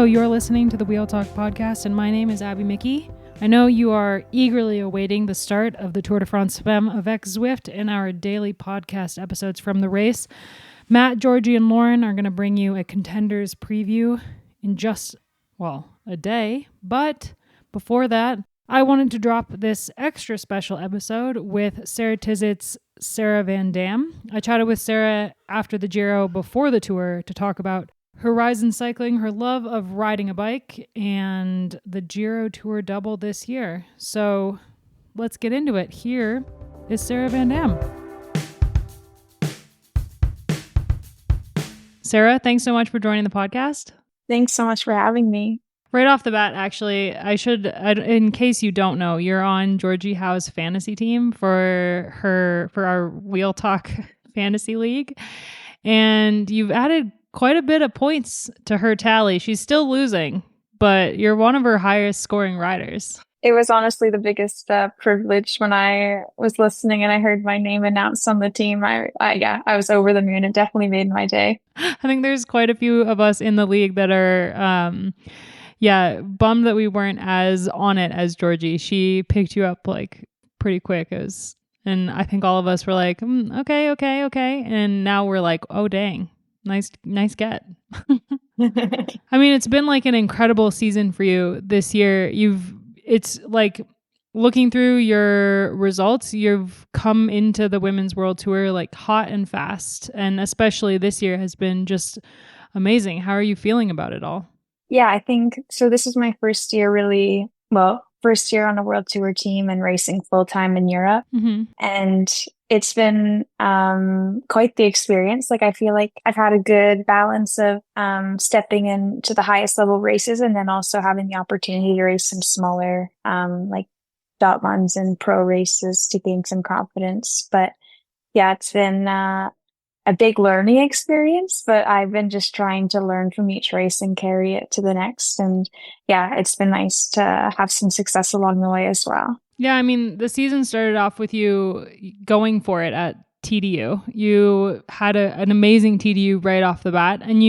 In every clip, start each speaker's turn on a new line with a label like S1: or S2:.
S1: Hello, you're listening to the Wheel Talk podcast, and my name is Abby Mickey. I know you are eagerly awaiting the start of the Tour de France Femmes, avec, Zwift, and our daily podcast episodes from the race. Matt, Georgie, and Lauren are going to bring you a contenders preview in just, a day. But before that, I wanted to drop this extra special episode with Ceratizit's Ceratizit Van Dam. I chatted with Sarah after the Giro before the tour to talk about her rise in cycling, her love of riding a bike, and the Giro Tour double this year. So let's get into it. Here is Ceratizit Van Dam. Sarah, thanks so much for joining the podcast.
S2: Thanks so much for having me.
S1: Right off the bat, actually, in case you don't know, you're on Georgie Howe's fantasy team for our Wheel Talk Fantasy League. And you've added quite a bit of points to her tally. She's still losing, but you're one of her highest scoring riders.
S2: It was honestly the biggest privilege when I was listening and I heard my name announced on the team. I was over the moon. It definitely made my day.
S1: I think there's quite a few of us in the league that are, bummed that we weren't as on it as Georgie. She picked you up like pretty quick. And I think all of us were like, okay. And now we're like, oh, dang. Nice get. I mean, it's been like an incredible season for you this year. It's like looking through your results, you've come into the Women's World Tour like hot and fast. And especially this year has been just amazing. How are you feeling about it all?
S2: Yeah, I think so. This is my first year first year on a World Tour team and racing full time in Europe.
S1: Mm-hmm.
S2: And it's been quite the experience. Like I feel like I've had a good balance of stepping into the highest level races and then also having the opportunity to race some smaller like dot runs and pro races to gain some confidence. But yeah, it's been a big learning experience, but I've been just trying to learn from each race and carry it to the next. And yeah, it's been nice to have some success along the way as well.
S1: Yeah, I mean, the season started off with you going for it at TDU. You had an amazing TDU right off the bat. And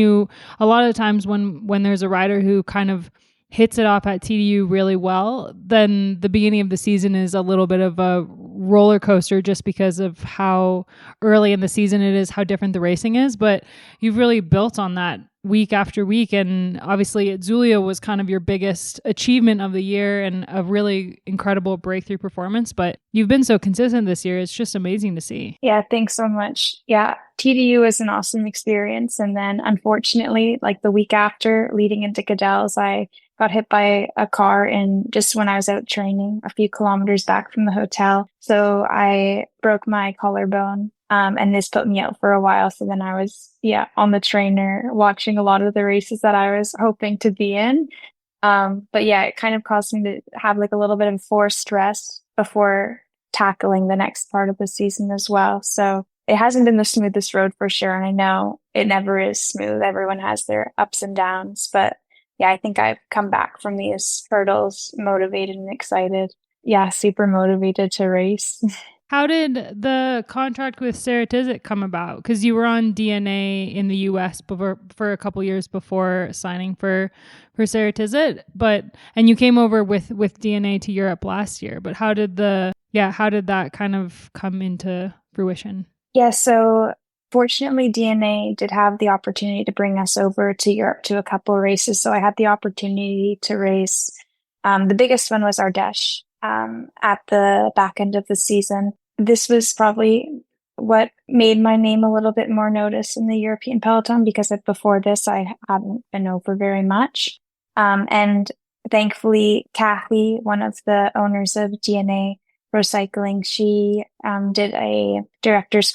S1: a lot of times when there's a rider who kind of hits it off at TDU really well, then the beginning of the season is a little bit of a roller coaster just because of how early in the season it is, how different the racing is. But you've really built on that week after week. And obviously Itzulia was kind of your biggest achievement of the year and a really incredible breakthrough performance. But you've been so consistent this year. It's just amazing to see.
S2: Yeah, thanks so much. Yeah, TDU was an awesome experience. And then unfortunately, like the week after leading into Cadell's, I got hit by a car just when I was out training a few kilometers back from the hotel. So I broke my collarbone. And this put me out for a while. So then I was, on the trainer watching a lot of the races that I was hoping to be in. But yeah, it kind of caused me to have like a little bit of forced rest before tackling the next part of the season as well. So it hasn't been the smoothest road for sure. And I know it never is smooth. Everyone has their ups and downs, but yeah, I think I've come back from these hurdles motivated and excited. Yeah, super motivated to race.
S1: How did the contract with Ceratizit come about? Because you were on DNA in the US for a couple years before signing for Ceratizit, and you came over with DNA to Europe last year. But how did that kind of come into fruition?
S2: Yeah, so fortunately, DNA did have the opportunity to bring us over to Europe to a couple of races. So I had the opportunity to race. The biggest one was Ardèche at the back end of the season. This was probably what made my name a little bit more noticed in the European peloton because before this, I hadn't been over very much. And thankfully, Kathy, one of the owners of DNA Pro Cycling, she did a director's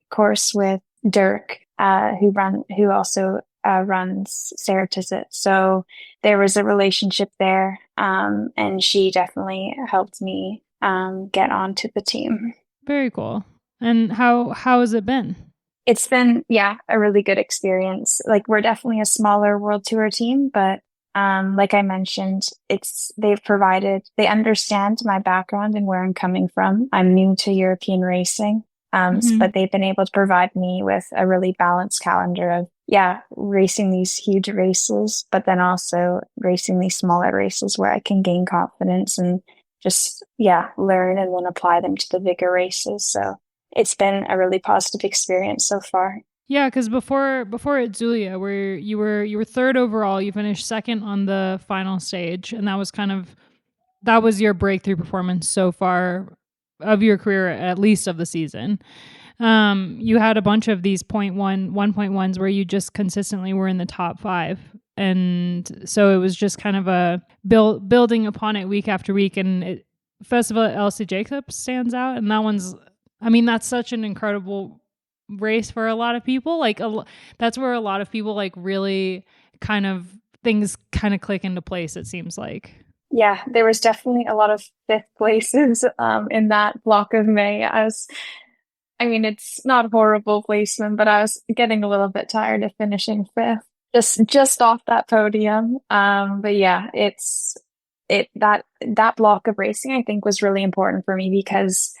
S2: course with Dirk, who also runs Ceratizit. So there was a relationship there, and she definitely helped me get onto the team.
S1: Very cool. And how has it been?
S2: It's been, a really good experience. Like we're definitely a smaller World Tour team, but like I mentioned, they understand my background and where I'm coming from. I'm new to European racing. But they've been able to provide me with a really balanced calendar of, racing these huge races, but then also racing these smaller races where I can gain confidence and just, learn and then apply them to the bigger races. So it's been a really positive experience so far.
S1: Yeah, because before Itzulia, where you were third overall, you finished second on the final stage, and that was your breakthrough performance so far of your career, at least of the season. You had a bunch of these 1.1s where you just consistently were in the top 5. And so it was just kind of a building upon it week after week. And Festival at LC Jacobs stands out. And that's such an incredible race for a lot of people. Like that's where a lot of people like really things kind of click into place, it seems like.
S2: Yeah, there was definitely a lot of 5th places in that block of May. It's not a horrible placement, but I was getting a little bit tired of finishing 5th, just off that podium. But yeah, that block of racing I think was really important for me because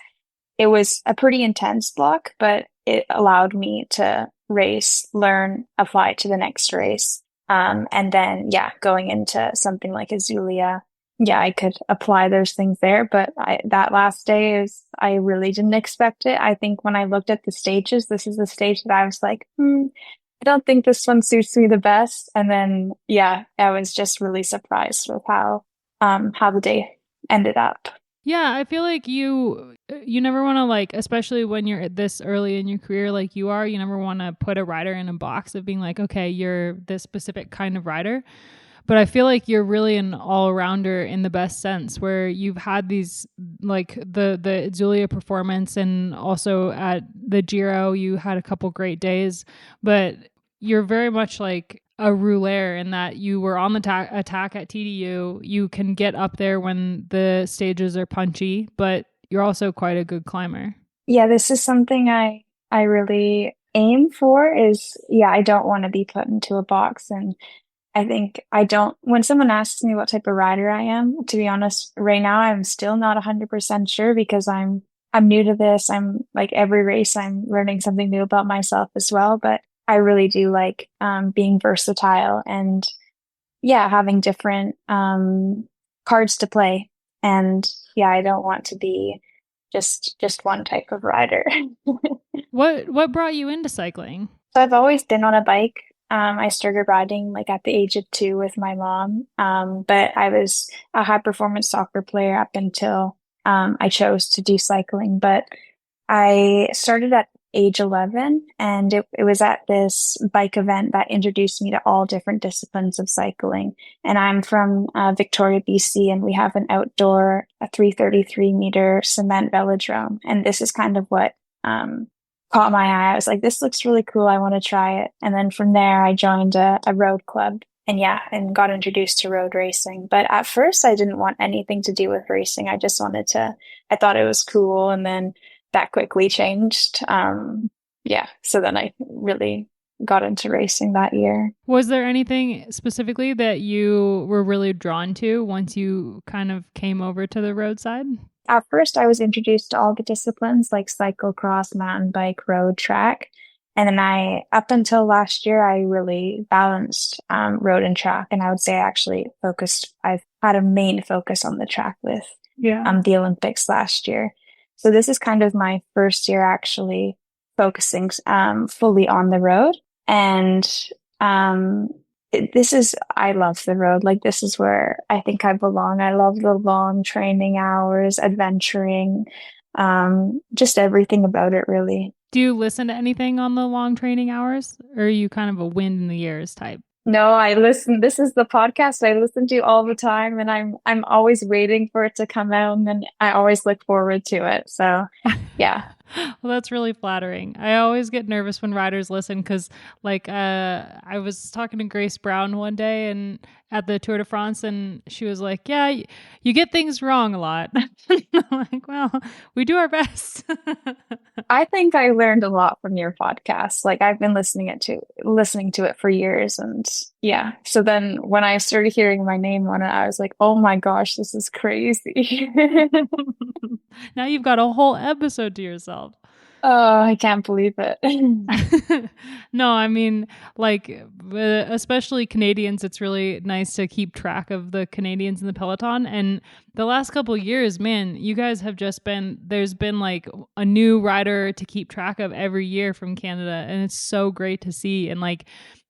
S2: it was a pretty intense block, but it allowed me to race, learn, apply to the next race. And then, going into something like Itzulia, I could apply those things there. But that last day I really didn't expect it. I think when I looked at the stages, this is the stage that I was like, I don't think this one suits me the best. And then, I was just really surprised with how the day ended up.
S1: Yeah, I feel like you never want to, like, especially when you're this early in your career like you are, you never want to put a rider in a box of being like, okay, you're this specific kind of rider. But I feel like you're really an all-rounder in the best sense, where you've had these, like the Itzulia performance, and also at the Giro, you had a couple great days, but you're very much like a rouleur in that you were on the attack at TDU. You can get up there when the stages are punchy, but you're also quite a good climber.
S2: Yeah, this is something I really aim for is, I don't want to be put into a box. And I think when someone asks me what type of rider I am, to be honest, right now, I'm still not 100% sure because I'm new to this. I'm like every race, I'm learning something new about myself as well. But I really do like being versatile and having different cards to play. And I don't want to be just one type of rider.
S1: What brought you into cycling?
S2: So I've always been on a bike. I started riding like at the age of 2 with my mom. But I was a high performance soccer player up until I chose to do cycling. But I started at age 11, and it was at this bike event that introduced me to all different disciplines of cycling. And I'm from Victoria, BC, and we have an outdoor, a 333-meter cement velodrome. And this is kind of what caught my eye. I was like, this looks really cool. I want to try it. And then from there, I joined a road club and got introduced to road racing. But at first, I didn't want anything to do with racing. I just I thought it was cool. And then that quickly changed. So then I really got into racing that year.
S1: Was there anything specifically that you were really drawn to once you kind of came over to the roadside?
S2: At first, I was introduced to all the disciplines like cyclocross, mountain bike, road, track. And then up until last year, I really balanced road and track. And I would say I've had a main focus on the track with the Olympics last year. So this is kind of my first year actually focusing fully on the road. And I love the road. Like, this is where I think I belong. I love the long training hours, adventuring, just everything about it, really.
S1: Do you listen to anything on the long training hours, or are you kind of a wind in the ears type?
S2: No, I listen. This is the podcast I listen to all the time, and I'm always waiting for it to come out, and then I always look forward to it. So, yeah.
S1: Well, that's really flattering. I always get nervous when riders listen because, like, I was talking to Grace Brown one day and at the Tour de France, and she was like, "Yeah, you get things wrong a lot." I'm like, "Well, we do our best."
S2: I think I learned a lot from your podcast. Like, I've been listening to it for years, and so then when I started hearing my name on it, I was like, "Oh my gosh, this is crazy."
S1: Now you've got a whole episode to yourself.
S2: Oh, I can't believe it.
S1: No, I mean, like, especially Canadians, it's really nice to keep track of the Canadians in the peloton. And the last couple of years, man, you guys have just there's been like a new rider to keep track of every year from Canada. And it's so great to see. And like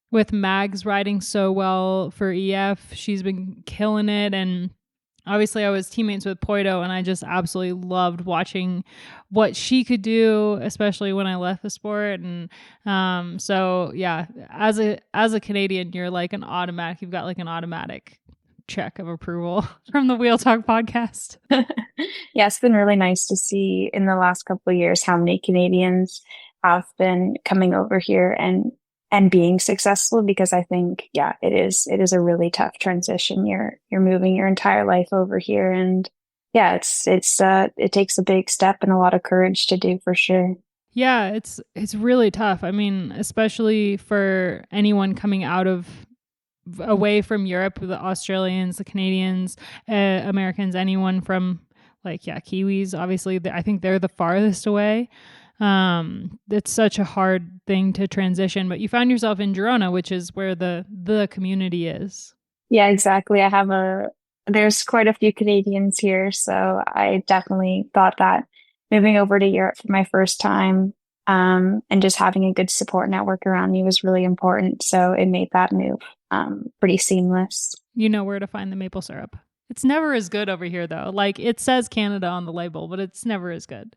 S1: with Mags riding so well for EF, she's been killing it. And obviously I was teammates with Poito, and I just absolutely loved watching what she could do, especially when I left the sport. And so yeah, as a Canadian, you've got like an automatic check of approval from the Wheel Talk podcast.
S2: Yeah, it's been really nice to see in the last couple of years how many Canadians have been coming over here and being successful, because I think, yeah, it is a really tough transition. You're moving your entire life over here, and yeah, it takes a big step and a lot of courage to do, for sure.
S1: Yeah, it's really tough. I mean, especially for anyone coming away from Europe, the Australians, the Canadians, Americans, anyone from like, yeah, Kiwis, obviously, I think they're the farthest away. It's such a hard thing to transition, but you found yourself in Girona, which is where the community is.
S2: Yeah, exactly. There's quite a few Canadians here, so I definitely thought that moving over to Europe for my first time, and just having a good support network around me was really important. So it made that move, pretty seamless.
S1: You know where to find the maple syrup. It's never as good over here, though. Like, it says Canada on the label, but it's never as good.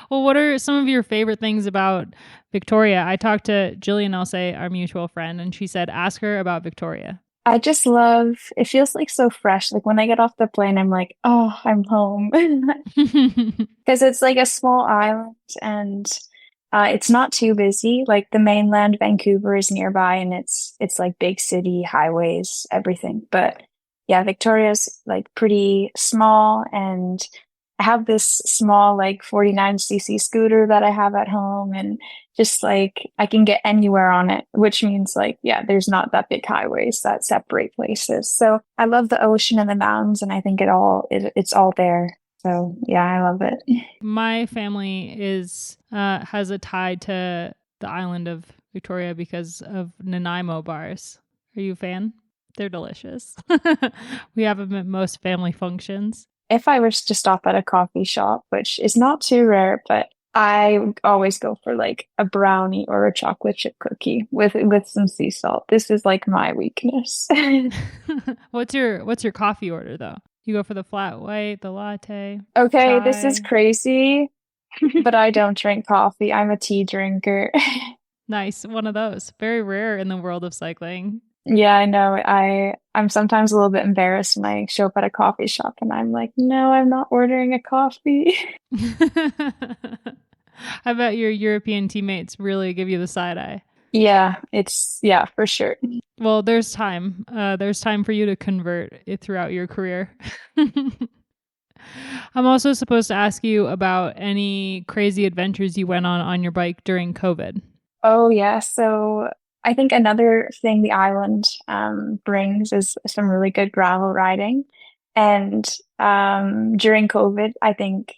S1: Well, what are some of your favorite things about Victoria? I talked to Jillian Elsay, our mutual friend, and she said, ask her about Victoria.
S2: I just love, it feels like so fresh. Like when I get off the plane, I'm like, oh, I'm home. Because it's like a small island, and it's not too busy. Like the mainland, Vancouver is nearby, and it's like big city, highways, everything. But yeah, Victoria's like pretty small, and I have this small like 49cc scooter that I have at home, and just like I can get anywhere on it, which means like, yeah, there's not that big highways that separate places. So I love the ocean and the mountains, and I think it's all there. So yeah, I love it.
S1: My family has a tie to the island of Victoria because of Nanaimo bars. Are you a fan? They're delicious. We have them at most family functions.
S2: If I was to stop at a coffee shop, which is not too rare, but I would always go for like a brownie or a chocolate chip cookie with some sea salt. This is like my weakness.
S1: What's your coffee order though? You go for the flat white, the latte?
S2: Okay,
S1: chai?
S2: this is crazy, but I don't drink coffee. I'm a tea drinker.
S1: Nice, one of those. Very rare in the world of cycling.
S2: Yeah, I know. I'm sometimes a little bit embarrassed when I show up at a coffee shop and I'm like, no, I'm not ordering a coffee.
S1: I bet your European teammates really give you the side eye.
S2: Yeah, for sure.
S1: Well, there's time. There's time for you to convert it throughout your career. I'm also supposed to ask you about any crazy adventures you went on your bike during COVID.
S2: Oh, yeah. So I think another thing the island brings is some really good gravel riding. And during COVID, I think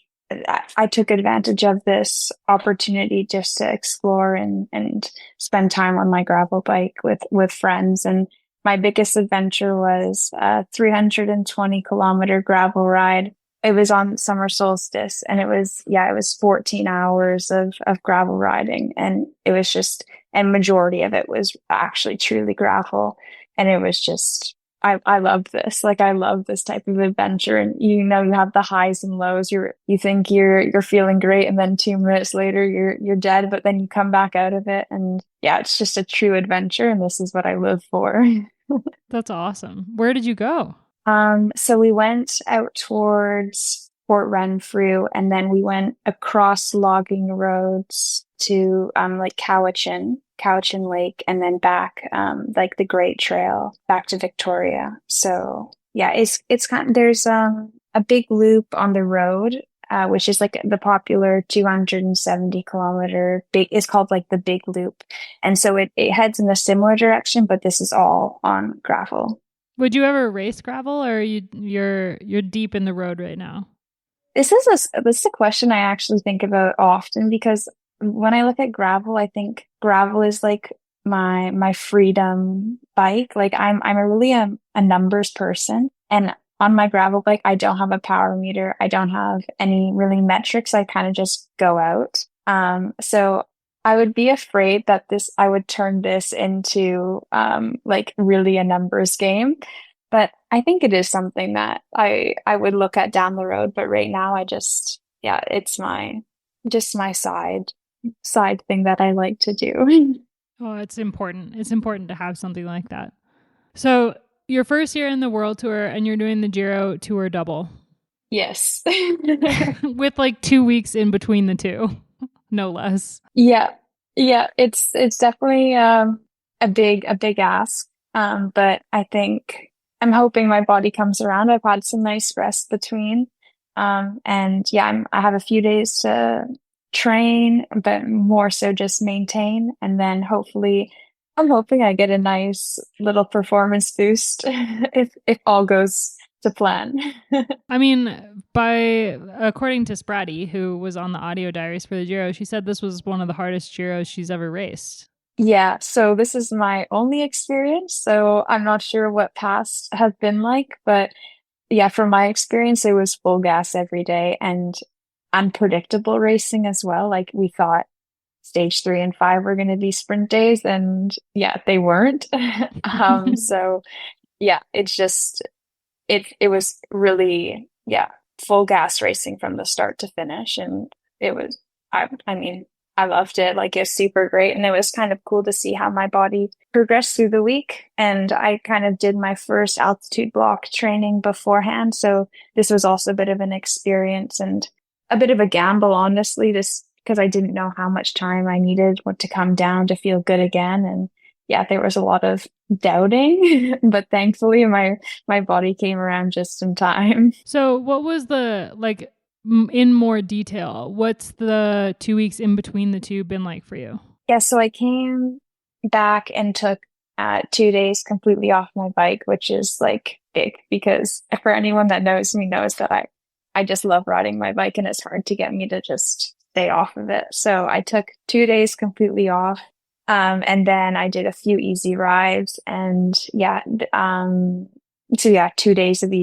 S2: I took advantage of this opportunity just to explore and spend time on my gravel bike with friends. And my biggest adventure was a 320-kilometer gravel ride. It was on summer solstice, and it was 14 hours of gravel riding, and it was just, and majority of it was actually truly gravel. And it was just, I love this. Like, I love this type of adventure. And you have the highs and lows. You think you're feeling great, and then 2 minutes later you're dead, but then you come back out of it. And yeah, it's just a true adventure, and this is what I live for.
S1: That's awesome. Where did you go?
S2: So we went out towards Port Renfrew, and then we went across logging roads to like Cowichan Lake, and then back like the Great Trail back to Victoria. So yeah, it's kind of, there's a big loop on the road, which is like the popular 270-kilometer it's called like the Big Loop, and so it heads in a similar direction, but this is all on gravel.
S1: Would you ever race gravel, or you're deep in the road right now?
S2: This is a question I actually think about often, because when I look at gravel, I think gravel is like my freedom bike. Like I'm a really a numbers person, and on my gravel bike, I don't have a power meter. I don't have any really metrics. I kind of just go out. So I would be afraid that I would turn this into like really a numbers game. But I think it is something that I would look at down the road. But right now, yeah, it's just my side thing that I like to do.
S1: Oh, it's important. It's important to have something like that. So your first year in the World Tour and you're doing the Giro Tour double.
S2: Yes.
S1: With like 2 weeks in between the two, no less.
S2: Yeah. Yeah, it's definitely a big ask. But I think I'm hoping my body comes around. I've had some nice rest between. And yeah, I have a few days to train, but more so just maintain. And then hopefully I'm hoping I get a nice little performance boost if all goes to plan.
S1: I mean, according to Spratty, who was on the audio diaries for the Giro, she said this was one of the hardest Giros she's ever raced.
S2: Yeah, so this is my only experience, so I'm not sure what past has been like, but yeah, from my experience, it was full gas every day and unpredictable racing as well. Like we thought stage 3 and 5 were going to be sprint days, and yeah, they weren't. So yeah, it was really, yeah, full gas racing from the start to finish. And it was, I mean, I loved it. Like it's super great. And it was kind of cool to see how my body progressed through the week. And I kind of did my first altitude block training beforehand. So this was also a bit of an experience and a bit of a gamble, honestly, this because I didn't know how much time I needed to come down to feel good again. And yeah, there was a lot of doubting, but thankfully my body came around just in time.
S1: So what was the, like, in more detail, what's the 2 weeks in between the two been like for you?
S2: Yeah, so I came back and took 2 days completely off my bike, which is like big because for anyone that knows me knows that I just love riding my bike and it's hard to get me to just stay off of it. So I took 2 days completely off. And then I did a few easy rides and yeah, so yeah, 2 days of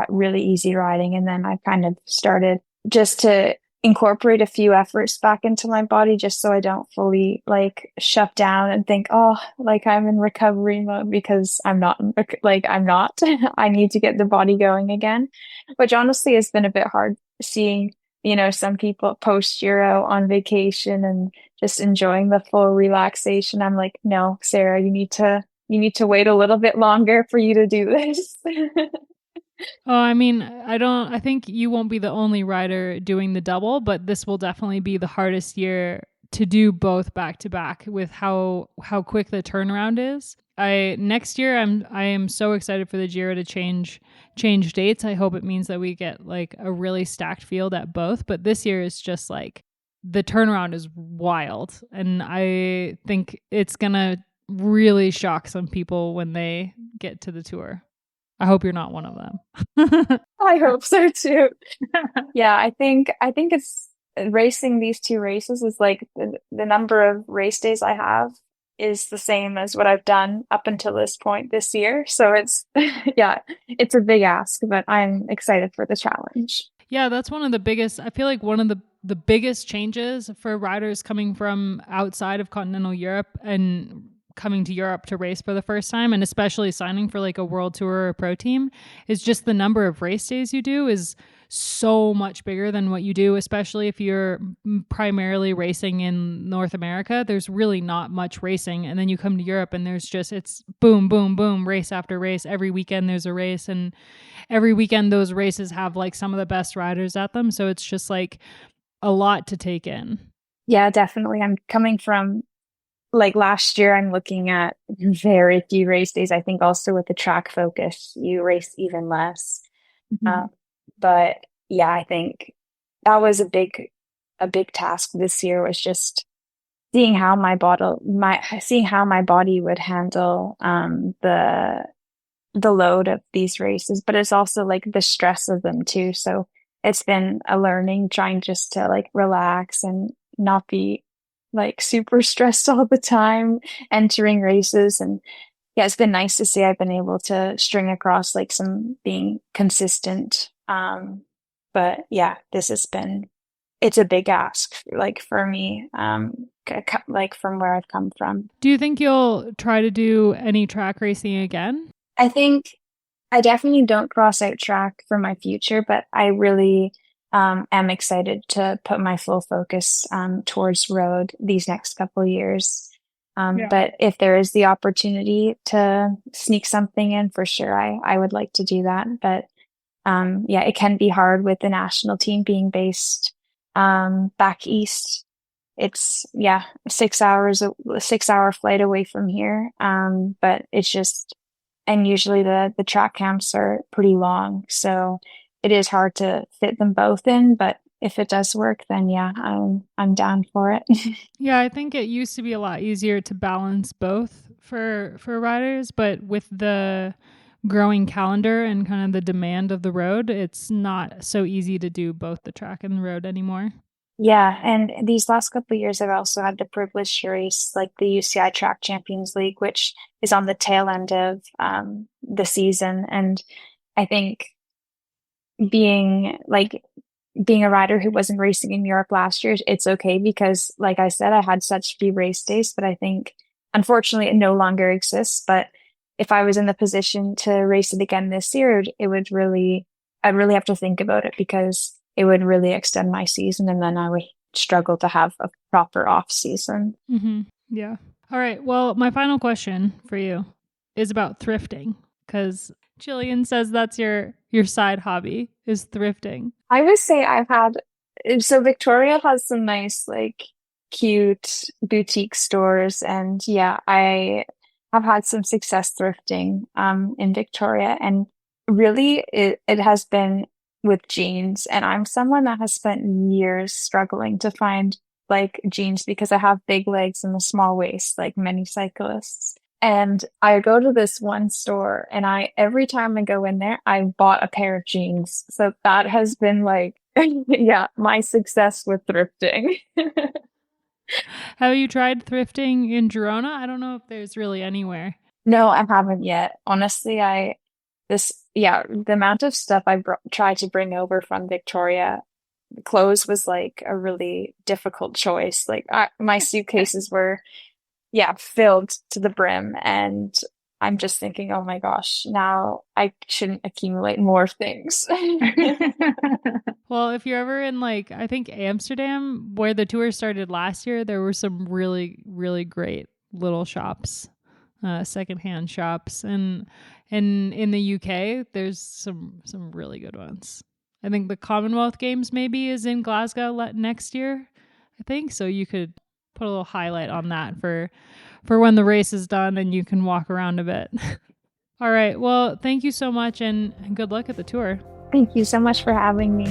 S2: really easy riding. And then I kind of started just to incorporate a few efforts back into my body just so I don't fully like shut down and think, oh, like I'm in recovery mode because I'm not I'm not. I need to get the body going again, which honestly has been a bit hard seeing, some people post Giro on vacation and just enjoying the full relaxation. I'm like, no, Sarah, you need to wait a little bit longer for you to do this.
S1: Oh, I mean, I think you won't be the only rider doing the double, but this will definitely be the hardest year to do both back to back with how quick the turnaround is. Next year I am so excited for the Giro to change dates. I hope it means that we get like a really stacked field at both, but this year is just like the turnaround is wild, and I think it's going to really shock some people when they get to the Tour. I hope you're not one of them.
S2: I hope so too. Yeah, I think it's racing these two races is like the number of race days I have is the same as what I've done up until this point this year. So it's yeah, it's a big ask, but I'm excited for the challenge.
S1: Yeah, that's one of the biggest, I feel like one of the biggest changes for riders coming from outside of continental Europe and coming to Europe to race for the first time, and especially signing for like a world tour or a pro team, is just the number of race days you do is so much bigger than what you do, especially if you're primarily racing in North America. There's really not much racing. And then you come to Europe and it's boom, boom, boom, race after race. Every weekend there's a race, and every weekend those races have like some of the best riders at them. So it's just like a lot to take in.
S2: Yeah, definitely. I'm coming from like last year, I'm looking at very few race days. I think also with the track focus, you race even less.
S1: Mm-hmm.
S2: But yeah, I think that was a big task this year, was just seeing how my body would handle the load of these races. But it's also like the stress of them too. So it's been a learning, trying just to like relax and not be like super stressed all the time entering races. And yeah, it's been nice to see I've been able to string across like some being consistent. But yeah, it's a big ask like for me, like from where I've come from.
S1: Do you think you'll try to do any track racing again?
S2: I think I definitely don't cross out track for my future, but I really am excited to put my full focus towards road these next couple of years.
S1: Yeah.
S2: But if there is the opportunity to sneak something in, for sure, I would like to do that. But yeah, it can be hard with the national team being based back east. It's 6 hours, a 6 hour flight away from here. But it's just, and usually the track camps are pretty long, so it is hard to fit them both in. But if it does work, then yeah, I'm down for it.
S1: Yeah, I think it used to be a lot easier to balance both for riders, but with the growing calendar and kind of the demand of the road, it's not so easy to do both the track and the road anymore.
S2: Yeah, and these last couple of years, I've also had the privilege to race like the UCI Track Champions League, which is on the tail end of the season. And I think being a rider who wasn't racing in Europe last year, it's okay because, like I said, I had such few race days. But I think, unfortunately, it no longer exists. But if I was in the position to race it again this year, I'd really have to think about it, because it would really extend my season, and then I would struggle to have a proper off season.
S1: Mm-hmm. Yeah. All right. Well, my final question for you is about thrifting, because Jillian says that's your side hobby is thrifting.
S2: I would say so Victoria has some nice, like, cute boutique stores, and yeah, I have had some success thrifting in Victoria, and really it has been with jeans. And I'm someone that has spent years struggling to find like jeans because I have big legs and a small waist, like many cyclists. And I go to this one store, and every time I go in there, I bought a pair of jeans. So that has been like, yeah, my success with thrifting.
S1: Have you tried thrifting in Girona? I don't know if there's really anywhere.
S2: No, I haven't yet. Honestly, the amount of stuff I tried to bring over from Victoria, clothes was like a really difficult choice. Like my suitcases were, filled to the brim, and I'm just thinking, oh my gosh, now I shouldn't accumulate more things.
S1: Well, if you're ever in, like, I think Amsterdam, where the tour started last year, there were some really, really great little shops, secondhand shops, and in the UK, there's some really good ones. I think the Commonwealth Games maybe is in Glasgow next year, I think. So you could put a little highlight on that for when the race is done and you can walk around a bit. All right. Well, thank you so much, and good luck at the tour.
S2: Thank you so much for having me.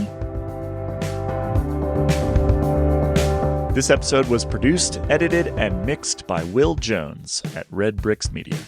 S3: This episode was produced, edited, and mixed by Will Jones at Red Bricks Media.